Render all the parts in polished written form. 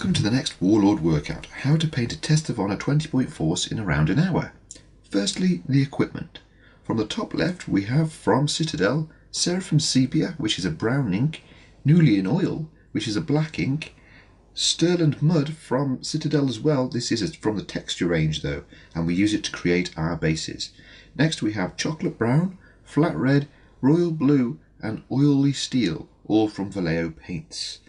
Welcome to the next Warlord Workout, how to paint a Test of Honor 20-point force in around an hour. Firstly, the equipment. From the top left we have from Citadel, Seraphim Sepia, which is a brown ink, Nulian Oil, which is a black ink, Sterland Mud from Citadel as well. This is from the texture range though, and we use it to create our bases. Next we have Chocolate Brown, Flat Red, Royal Blue and Oily Steel, all from Vallejo Paints.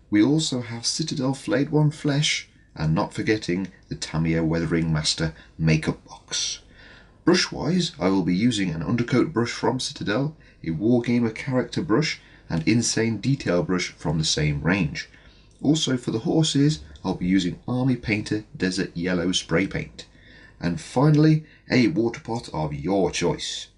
We also have Citadel Flayed One Flesh, and not forgetting the Tamiya Weathering Master makeup box. Brush-wise, I will be using an Undercoat brush from Citadel, a Wargamer character brush, and Insane Detail brush from the same range. Also for the horses, I'll be using Army Painter Desert Yellow spray paint. And finally, a water pot of your choice.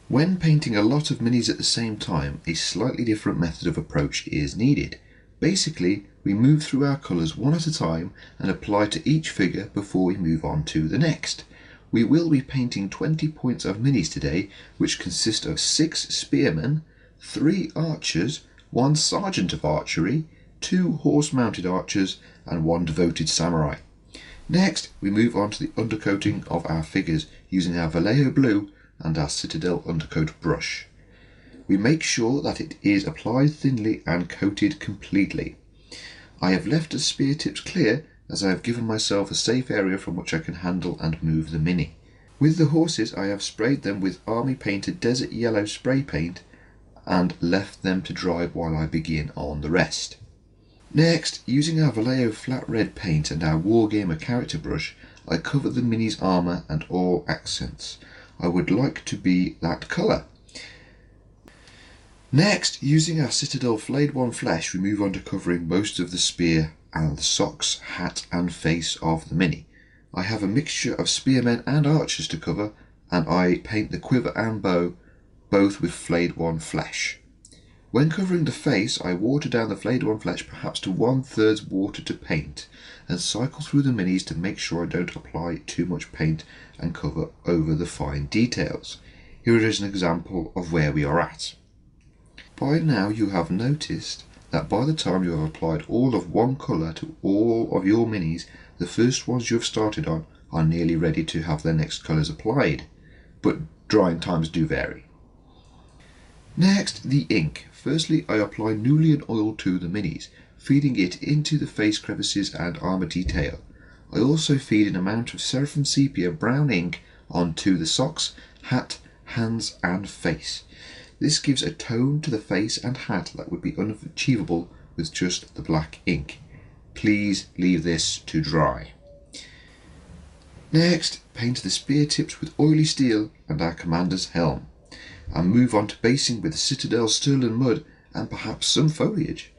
When painting a lot of minis at the same time, a slightly different method of approach is needed. Basically, we move through our colours one at a time and apply to each figure before we move on to the next. We will be painting 20 points of minis today, which consist of 6 spearmen, 3 archers, 1 sergeant of archery, 2 horse-mounted archers and 1 devoted samurai. Next, we move on to the undercoating of our figures using our Vallejo Blue and our Citadel Undercoat brush. We make sure that it is applied thinly and coated completely. I have left the spear tips clear as I have given myself a safe area from which I can handle and move the mini. With the horses I have sprayed them with Army Painter Desert Yellow spray paint and left them to dry while I begin on the rest. Next, using our Vallejo Flat Red paint and our Wargamer character brush, I cover the mini's armour and all accents. I would like to be that colour. Next, using our Citadel Flayed One Flesh, we move on to covering most of the spear and the socks, hat and face of the mini. I have a mixture of spearmen and archers to cover, and I paint the quiver and bow both with Flayed One Flesh. When covering the face, I water down the Flayed One Flesh perhaps to 1/3 water to paint, and cycle through the minis to make sure I don't apply too much paint and cover over the fine details. Here is an example of where we are at. By now you have noticed that by the time you have applied all of one colour to all of your minis, the first ones you have started on are nearly ready to have their next colours applied, but drying times do vary. Next, the ink. Firstly, I apply Nulian Oil to the minis, feeding it into the face crevices and armour detail. I also feed an amount of Seraphim Sepia brown ink onto the socks, hat, hands and face. This gives a tone to the face and hat that would be unachievable with just the black ink. Please leave this to dry. Next, paint the spear tips with Oily Steel and our commander's helm, and move on to basing with the Citadel Sterling Mud and perhaps some foliage.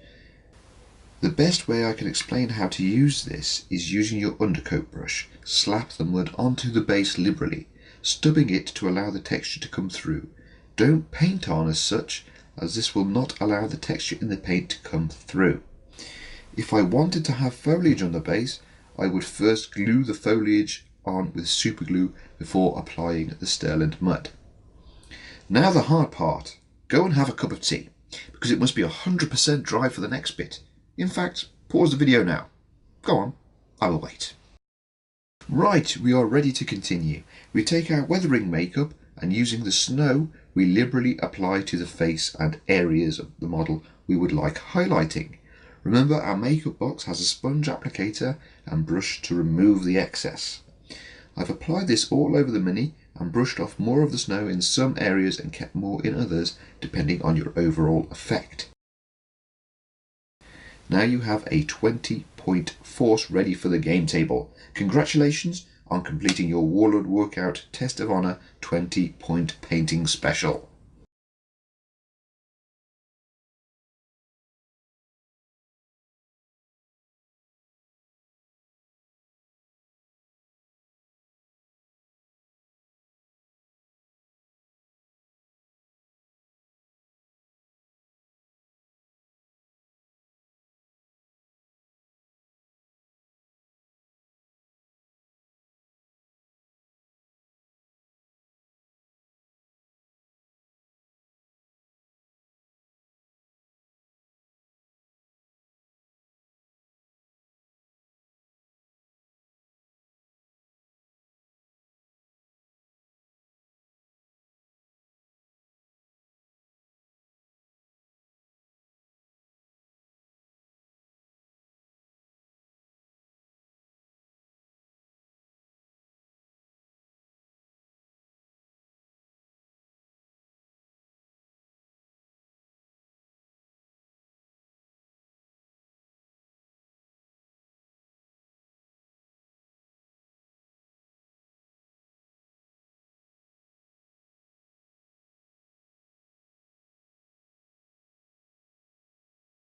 The best way I can explain how to use this is using your undercoat brush. Slap the mud onto the base liberally, stubbing it to allow the texture to come through. Don't paint on as such, as this will not allow the texture in the paint to come through. If I wanted to have foliage on the base, I would first glue the foliage on with super glue before applying the Sterling Mud. Now the hard part. Go and have a cup of tea, because it must be 100% dry for the next bit. In fact, pause the video now. Go on, I will wait. Right, we are ready to continue. We take our weathering makeup and using the snow, we liberally apply to the face and areas of the model we would like highlighting. Remember, our makeup box has a sponge applicator and brush to remove the excess. I've applied this all over the mini and brushed off more of the snow in some areas and kept more in others, depending on your overall effect. Now you have a 20-point force ready for the game table. Congratulations on completing your Warlord Workout Test of Honor 20-point painting special.